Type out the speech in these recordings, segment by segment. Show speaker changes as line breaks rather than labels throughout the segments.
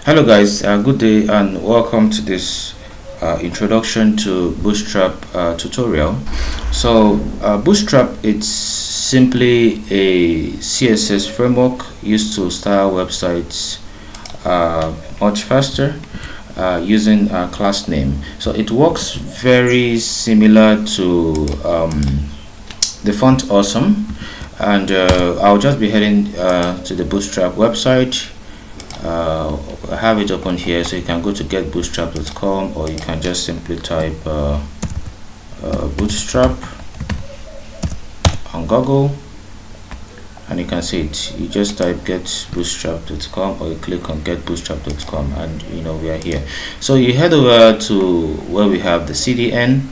Hello guys, good day and welcome to this introduction to Bootstrap tutorial. Bootstrap, it's simply a CSS framework used to style websites much faster using a class name. So it works very similar to the font Awesome, and I'll just be heading to the Bootstrap website. I have it open here, so you can go to getbootstrap.com, or you can just simply type Bootstrap on Google and you can see it. You just type getbootstrap.com, or you click on getbootstrap.com, and we are here. So you head over to where we have the CDN.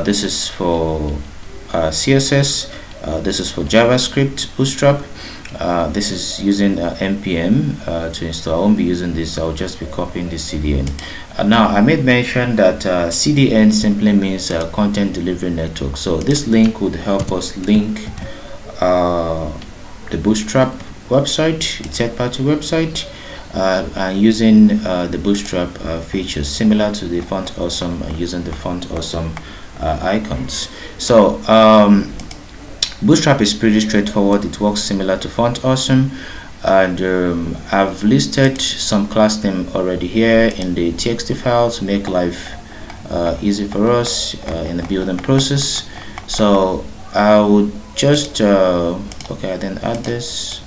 This is for CSS. This is for JavaScript Bootstrap. This is using npm to install. I won't be using this. I'll just be copying the CDN. Now I made mention that CDN simply means content delivery network. So this link would help us link the Bootstrap website, its third-party website, and using the Bootstrap features similar to the font Awesome, using the font Awesome icons. So Bootstrap is pretty straightforward. It works similar to font Awesome, and I've listed some class name already here in the txt file to make life easy for us in the building process. So I would just okay, I didn't add this.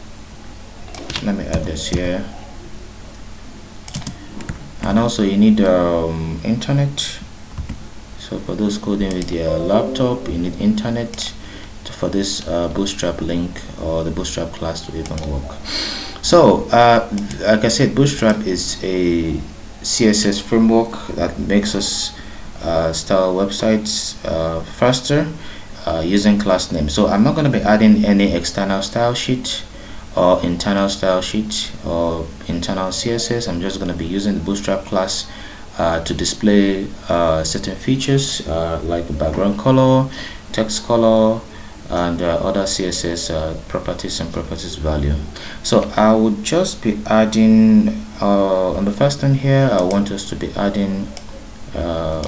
Let me add this here. And also you need internet. So for those coding with your laptop, you need internet for this Bootstrap link or the Bootstrap class to even work. So like I said, Bootstrap is a CSS framework that makes us style websites faster using class names. So I'm not going to be adding any external style sheet or internal style sheet or internal CSS. I'm just going to be using the Bootstrap class to display certain features like background color, text color, and other CSS properties and properties value. So I would just be adding on the first one here. I want us to be adding how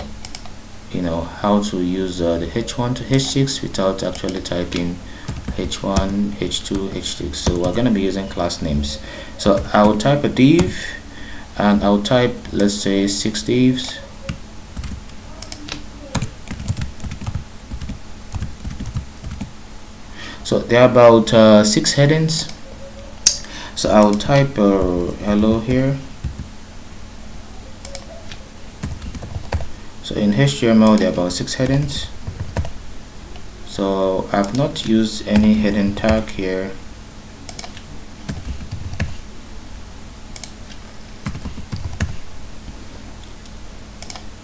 to use the h1 to h6 without actually typing h1, h2, h6. So we're going to be using class names. So I will type a div, and I'll type, let's say, 6 divs. So there are about 6 headings. So I will type hello here. So in HTML there are about 6 headings. So I've not used any heading tag here.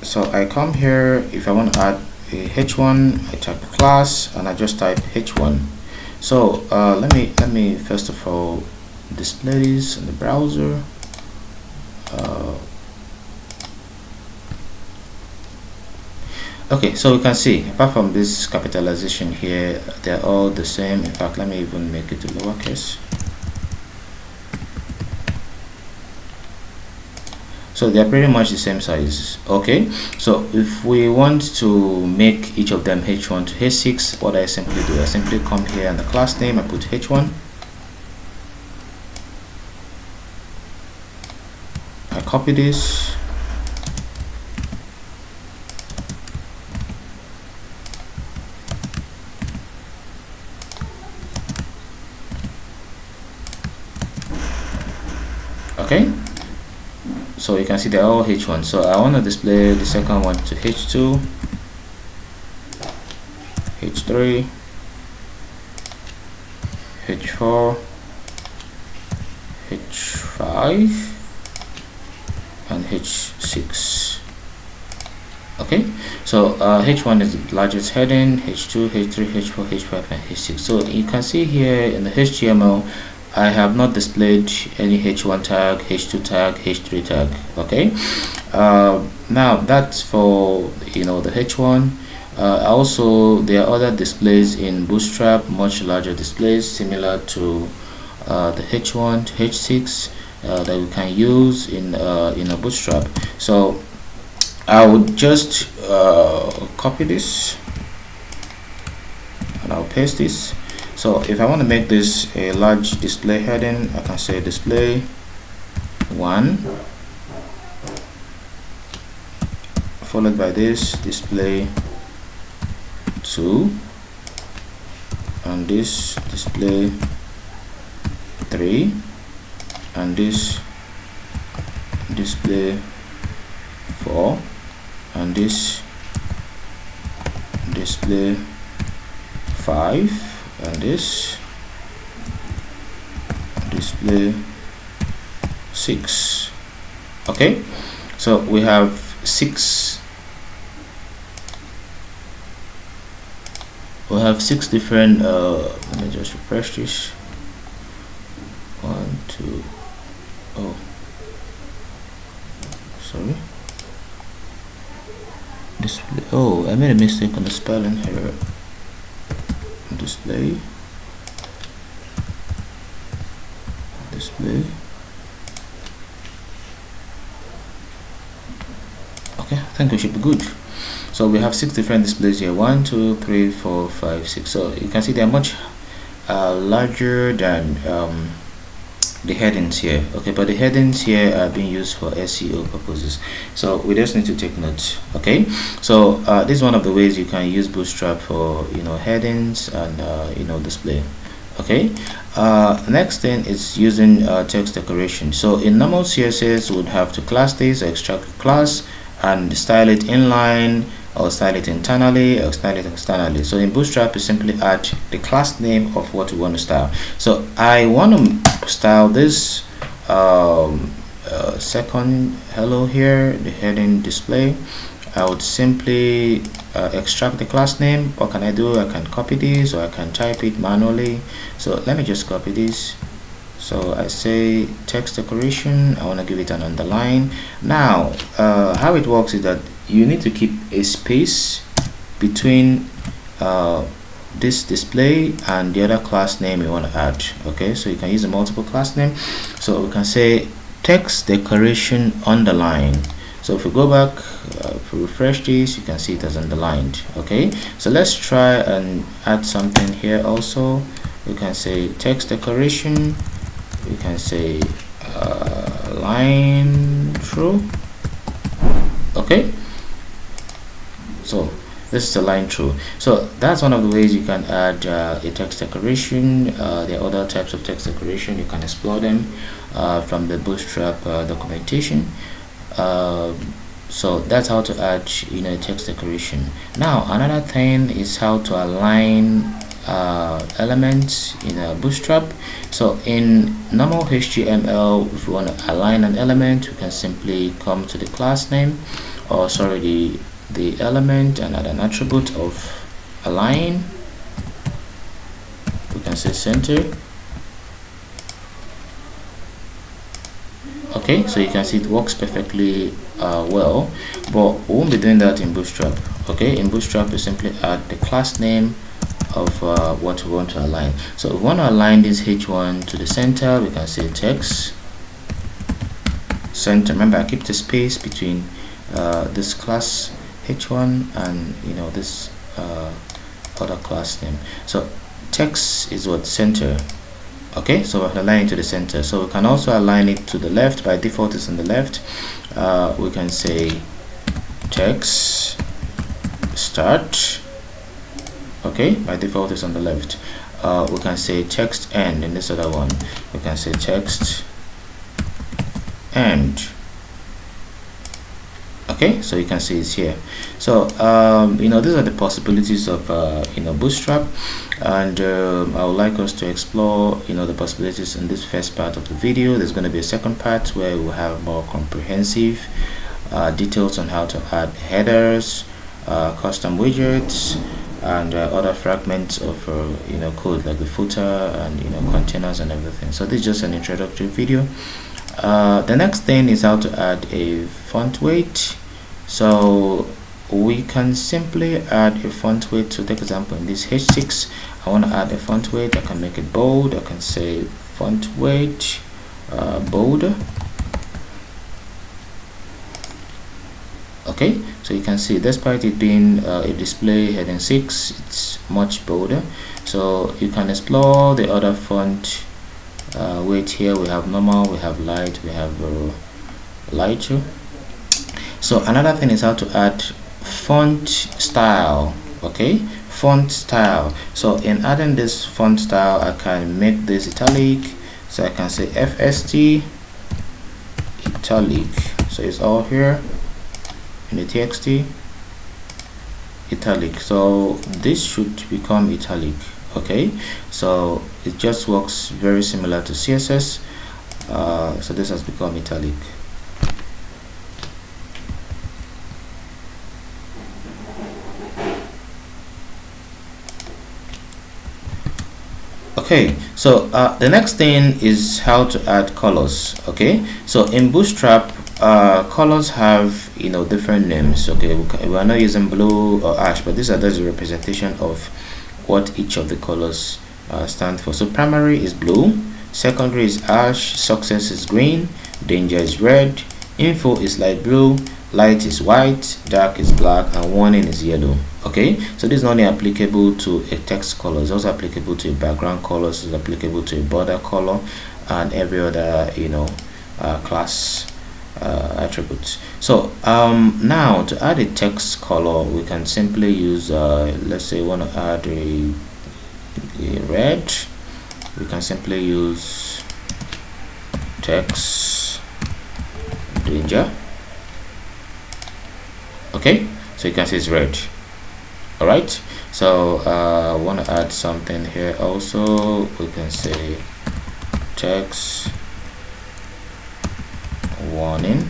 So I come here. If I want to add a h1, I type class and I just type h1. So let me first of all display this in the browser. Okay, so we can see apart from this capitalization here, they're all the same. In fact, let me even make it a lowercase. So they're pretty much the same size. Okay, so if we want to make each of them h1 to h6, what I simply do, I simply come here in the class name, I put h1, I copy this, okay. So you can see they're all h1. So I want to display the second one to h2, h3, h4, h5, and h6. Okay, so h1 is the largest heading, h2, h3, h4, h5, and h6. So you can see here in the HTML I have not displayed any h1 tag, h2 tag, h3 tag. Okay, now that's for the h1. Also there are other displays in Bootstrap, much larger displays similar to the h1 to h6. that we can use in a Bootstrap. So I would just copy this and I'll paste this. So if I want to make this a large display heading, I can say display 1 followed by this display 2 and this display 3 and this display 4 and this display 5 and this display 6. Okay, so we have 6 different let me just refresh this. 1 2 oh sorry, display, oh I made a mistake on the spelling here. Display okay, I think we should be good. So we have 6 different displays here, 1 2 3 4 5 6. So you can see they're much larger than the headings here. Okay, but the headings here are being used for SEO purposes, so we just need to take notes. Okay, so this is one of the ways you can use Bootstrap for headings and display. Okay, next thing is using text decoration. So in normal CSS, we would have to class this, extract the class and style it inline, or style it internally, or style it externally. So in Bootstrap, you simply add the class name of what you want to style. So I want to style this second hello here, the heading display. I would simply extract the class name. What can I do? I can copy this, or I can type it manually. So let me just copy this. So I say text decoration, I want to give it an underline. Now how it works is that you need to keep a space between this display and the other class name you want to add. Okay, so you can use a multiple class name. So we can say text decoration underline. So if we go back, if we refresh this, you can see it as underlined. Okay, so let's try and add something here also. We can say text decoration, we can say line through. Okay, so this is the line through. So that's one of the ways you can add a text decoration. There are other types of text decoration, you can explore them from the Bootstrap documentation. So that's how to add text decoration. Now another thing is how to align elements in a Bootstrap. So in normal HTML, if we want to align an element, we can simply come to the class name, or sorry, the element, and add an attribute of align. We can say center. Okay, so you can see it works perfectly well, but we won't be doing that in Bootstrap. Okay, in Bootstrap we simply add the class name of what we want to align. So if we want to align this h1 to the center, we can say text center. Remember, I keep the space between this class h1 and this other class name. So text is what center. Okay, so we're aligning to the center. So we can also align it to the left. By default it's on the left. We can say text start. Okay, by default it's on the left. We can say text end in this other one. We can say text end. Okay, so you can see it's here. So these are the possibilities of Bootstrap, and I would like us to explore the possibilities in this first part of the video. There's going to be a second part where we'll have more comprehensive details on how to add headers, custom widgets, and other fragments of code like the footer and containers and everything. So this is just an introductory video. The next thing is how to add a font weight. So we can simply add a font weight. So take example in this h6, I want to add a font weight. I can make it bold. I can say font weight bold. Okay, so you can see despite it being a display heading 6, it's much bolder. So you can explore the other font weight. Here we have normal, we have light, we have light too. So another thing is how to add font style. Okay, font style. So in adding this font style, I can make this italic. So I can say FST italic. So it's all here in the TXT italic. So this should become italic. Okay, so it just works very similar to CSS. So this has become italic. Okay, so the next thing is how to add colors. Okay, so in Bootstrap, colors have different names. Okay, we are not using blue or ash, but these are just a representation of what each of the colors stand for. So primary is blue, secondary is ash, success is green, danger is red, info is light blue, light is white, dark is black, and warning is yellow. Okay, so this is not only applicable to a text color, it's also applicable to a background color, it's applicable to a border color, and every other class attributes. So now to add a text color, we can simply use let's say we want to add a red. We can simply use text danger. Okay, so you can see it's red. All right, so I want to add something here also. We can say text warning.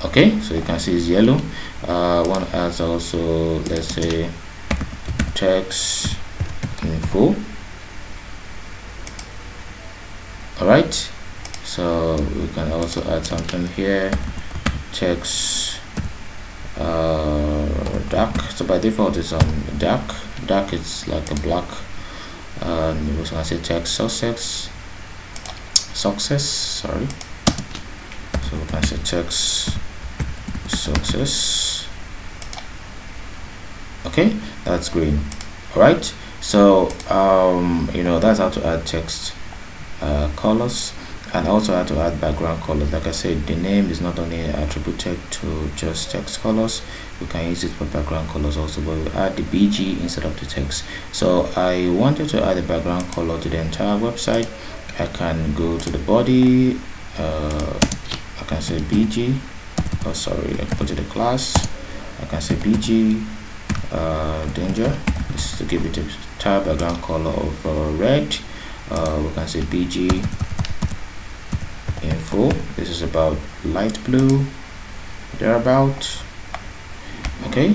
Okay, so you can see it's yellow. I want to add also, let's say, text info. All right, so we can also add something here, text dark. So by default it's on dark is like a black. We're going to say text success, sorry. So we can say text success. Okay, that's green. All right, so that's how to add text colors, and also how to add background colors. Like I said, the name is not only attributed to just text colors, we can use it for background colors also, but we add the BG instead of the text. So I wanted to add a background color to the entire website. I can go to the body, I can say BG, oh sorry, I can go to the class, I can say BG danger. This is to give it a entire background color of red. We can say BG info. This is about light blue, thereabout. Okay,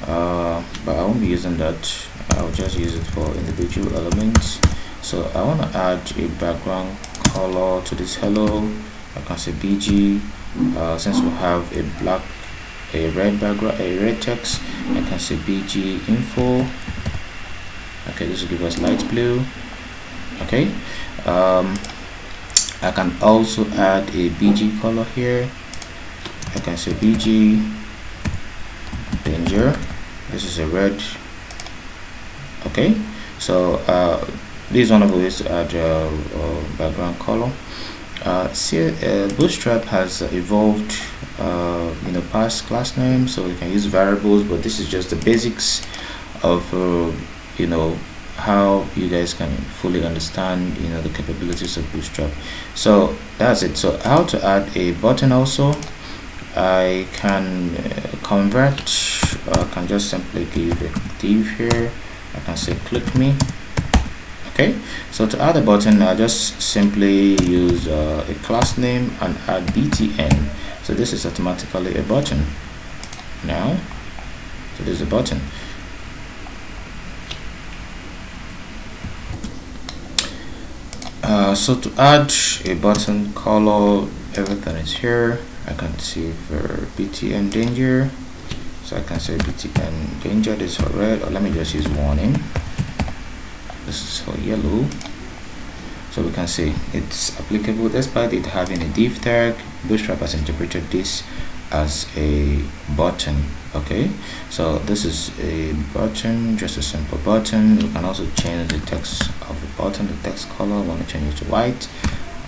but I won't be using that. I'll just use it for individual elements. So I want to add a background color to this hello. I can say BG. Since we have a red background, a red text, I can say BG info. Okay, this will give us light blue. Okay, I can also add a BG color here. I can say BG danger. This is a red. Okay, so this is one of the ways to add background color. Bootstrap has evolved past class names, so we can use variables, but this is just the basics of how you guys can fully understand the capabilities of Bootstrap. So that's it. So how to add a button also, I can convert. I can just simply give a div here. I can say click me. Okay, so to add a button, I just simply use a class name and add btn. So this is automatically a button now. So there's a button. So to add a button color, everything is here. I can see for btn danger, so I can say btn danger, this for red, or let me just use warning. This is for yellow. So we can see it's applicable despite it having a div tag. Bootstrap has interpreted this as a button. Okay, so this is a button, just a simple button. You can also change the text of the button, the text color. I want to change it to white.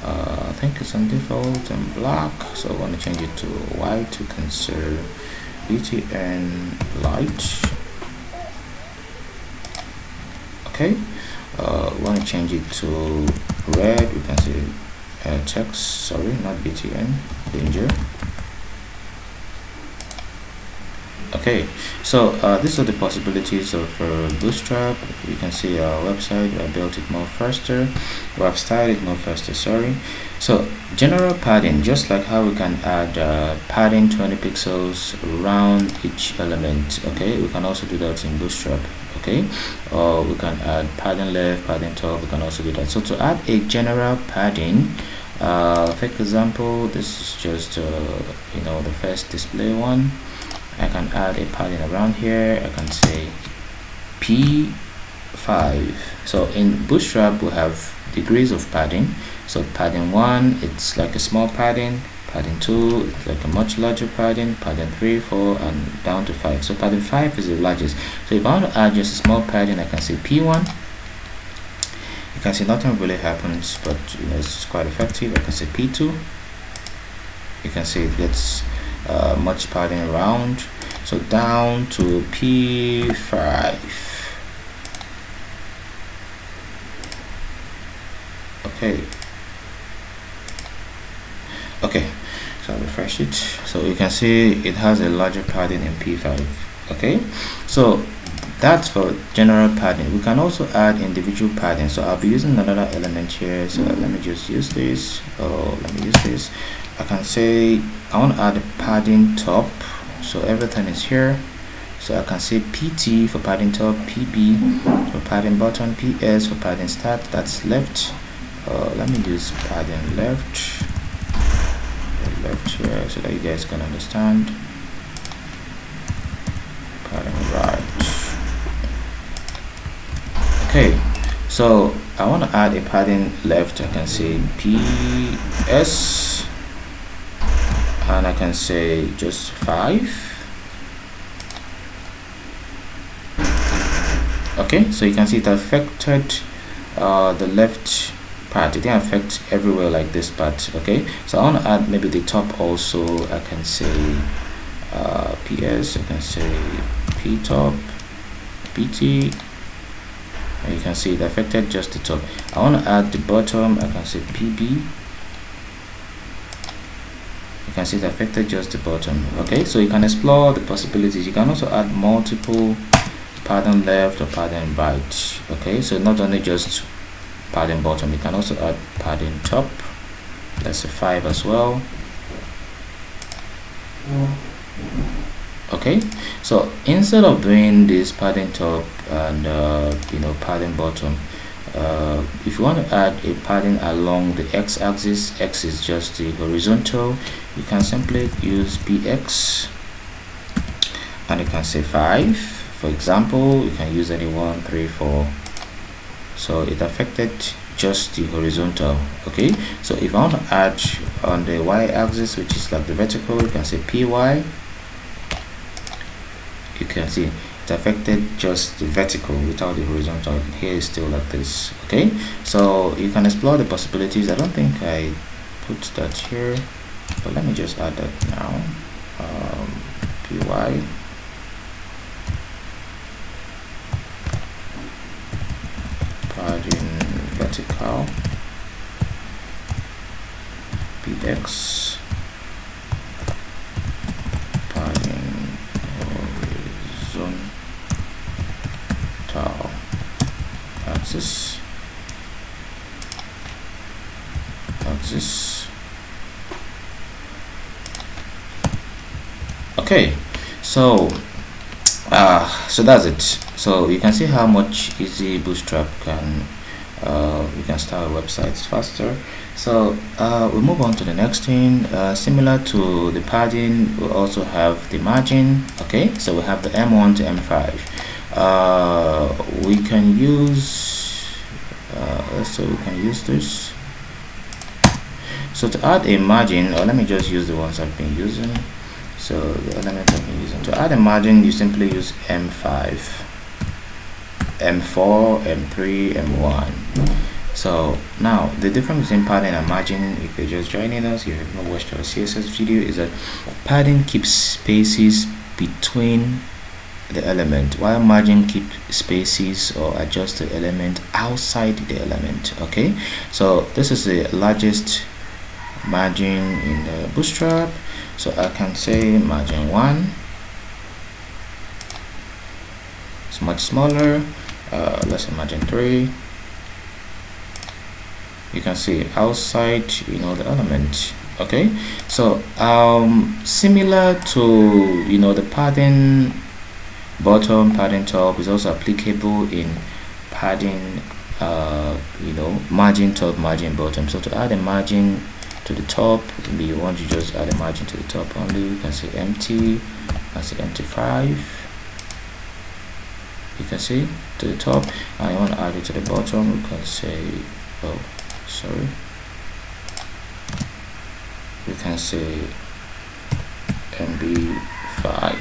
I think it's on default and black, so I want to change it to white. You can say BTN light. Okay, want to change it to red. You can say text, sorry, not BTN, danger. Okay, so these are the possibilities of Bootstrap. You can see our website. We have built it more faster. We have styled it more faster, sorry. So general padding, just like how we can add padding 20 pixels around each element. Okay, we can also do that in Bootstrap. Okay, or we can add padding left, padding top. We can also do that. So to add a general padding, for example, this is just you know, the first display one. I can add a padding around here. I can say P5. So in Bootstrap we have degrees of padding. So padding 1, it's like a small padding. Padding 2, it's like a much larger padding. Padding 3, 4, and down to 5. So padding 5 is the largest. So if I want to add just a small padding, I can say P1. You can see nothing really happens, but you know, it's quite effective. I can say P2. You can see it gets much padding around, so down to P5. Okay, so I'll refresh it. So you can see it has a larger padding in P5. Okay, so that's for general padding. We can also add individual padding. So I'll be using another element here. So let me just use this. I can say I want to add a padding top, so everything is here. So I can say PT for padding top, PB for padding bottom, PS for padding start, that's left. Let me use padding left here so that you guys can understand. Padding right. Okay, so I want to add a padding left. I can say PS, and I can say just 5. Okay, so you can see it affected the left part. It didn't affect everywhere like this part. Okay, so I want to add maybe the top also. I can say PS, I can say P top, PT, and you can see it affected just the top. I want to add the bottom. I can say PB. You can see it affected just the bottom. Okay, so you can explore the possibilities. You can also add multiple padding left or padding right. Okay, so not only just padding bottom, you can also add padding top. That's a 5 as well. Okay, so instead of doing this padding top and you know, padding bottom, if you want to add a padding along the x-axis, x is just the horizontal, you can simply use px, and you can say 5. For example, you can use any 1, 3, 4. So it affected just the horizontal. Okay, so if I want to add on the y-axis, which is like the vertical, you can say py. You can see it affected just the vertical without the horizontal. Here is still like this. Okay, so you can explore the possibilities. I don't think I put that here, but let me just add that now. Py, padding vertical, px, padding horizontal axis. Okay, so so that's it. So you can see how much easy Bootstrap can we can start websites faster. So we'll move on to the next thing. Similar to the padding, we also have the margin. Okay, so we have the M1 to M5. We can use so we can use this. So to add a margin, or let me just use the ones I've been using. So the element I've been using, to add a margin, you simply use M5, M4, M3, M1. So now the difference between padding and margin, if you're just joining us, you have not watched our CSS video, is that padding keeps spaces between the element, while margin keeps spaces or adjust the element outside the element. Okay, so this is the largest margin in the Bootstrap, so I can say margin 1. It's much smaller. Let's say margin 3. You can see outside, the element. Okay, so similar to the padding bottom, padding top is also applicable in padding margin top, margin bottom. So to add a margin to the top, maybe you want to just add a margin to the top only, you can say empty, and say empty 5. You can see to the top, and you want to add it to the bottom, you can say, oh sorry, you can say MB5.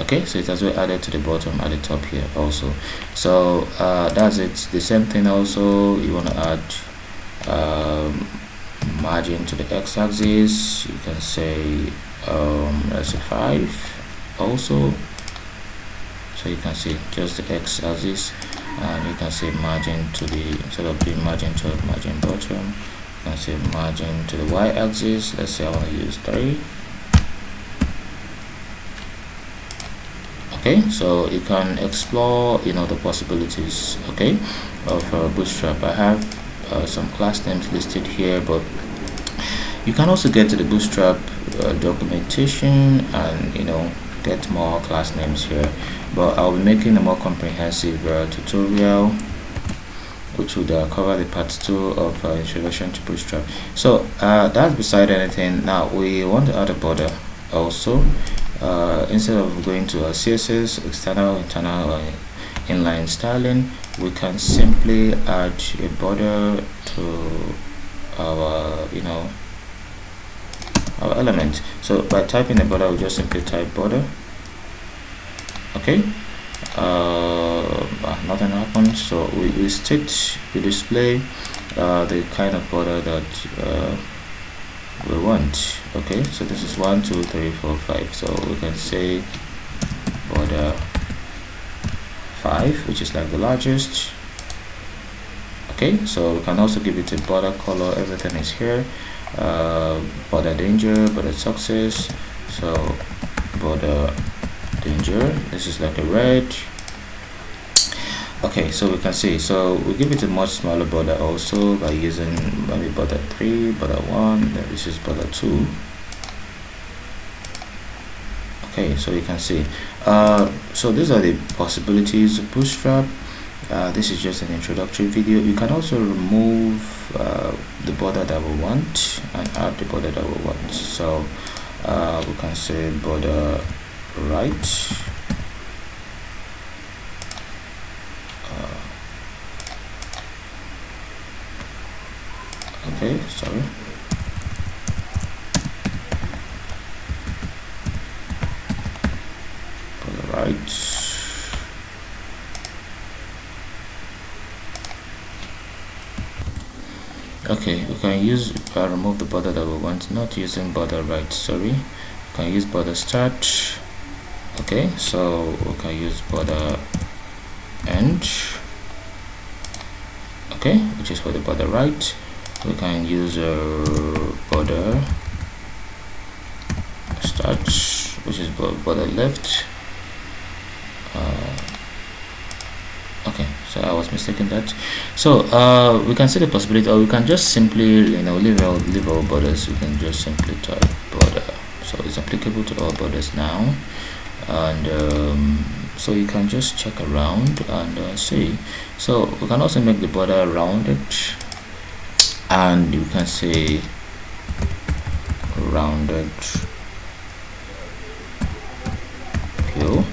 Okay, so it has been added to the bottom at the top here also. So that's it. The same thing also, you want to add margin to the x-axis, you can say let's say 5 also. So you can see just the x-axis, and you can say margin to the, instead of doing margin top, margin bottom, you can say margin to the y-axis. Let's say I want to use 3. Okay, so you can explore the possibilities, okay, of Bootstrap. I have some class names listed here, but you can also get to the Bootstrap documentation and get more class names here, but I'll be making a more comprehensive tutorial which would cover the part 2 of introduction to Bootstrap. So that's beside anything. Now we want to add a border also. Instead of going to our CSS, external, internal, or inline styling, we can simply add a border to our our element. So by typing a border, we just simply type border. Okay, nothing happens, so we display the kind of border that we want. Okay, so this is 1 2 3 4 5, so we can say border 5, which is like the largest. Okay, so we can also give it a border color. Everything is here. Border danger, border success, so border danger, this is like a red. Okay, so we can see, so we give it a much smaller border also by using maybe border 3, border 1, then this is border 2. Okay, so you can see, so these are the possibilities of Bootstrap. This is just an introductory video. You can also remove the border that we want and add the border that we want. So we can say border right, okay, sorry, border right. Okay, we can use remove the border that we want, not using border right, sorry. We can use border start. Okay, so we can use border end, okay, which is for the border right. We can use border start, which is border left. Okay, so I was mistaken that. So we can see the possibility, or we can just simply leave all borders. We can just simply type border, so it's applicable to all borders now. And so you can just check around and see. So we can also make the border rounded, and you can say rounded view.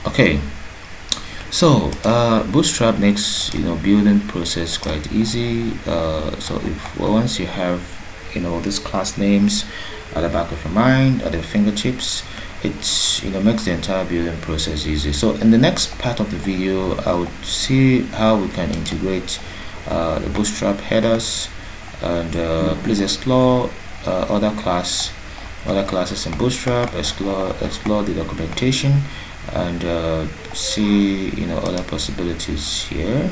Okay, So Bootstrap makes building process quite easy. So if once you have these class names at the back of your mind, at your fingertips, it makes the entire building process easy. So in the next part of the video, I would see how we can integrate the Bootstrap headers, and please explore other classes in Bootstrap, explore the documentation, and see other possibilities here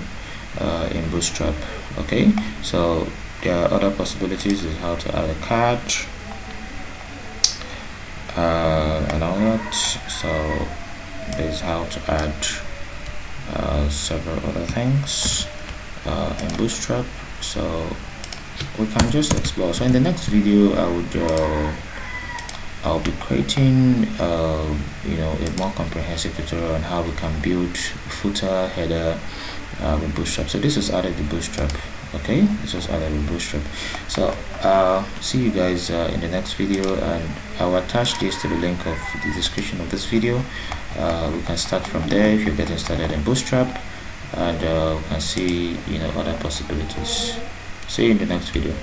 in Bootstrap. Okay, so there are other possibilities is how to add a card and all that. So there's how to add several other things in Bootstrap. So we can just explore. So in the next video I'll be creating a more comprehensive tutorial on how we can build footer header with Bootstrap. So this was added with Bootstrap. Okay, this was added with Bootstrap. So see you guys in the next video, and I'll attach this to the link of the description of this video. We can start from there if you're getting started in Bootstrap, and we can see other possibilities. See you in the next video.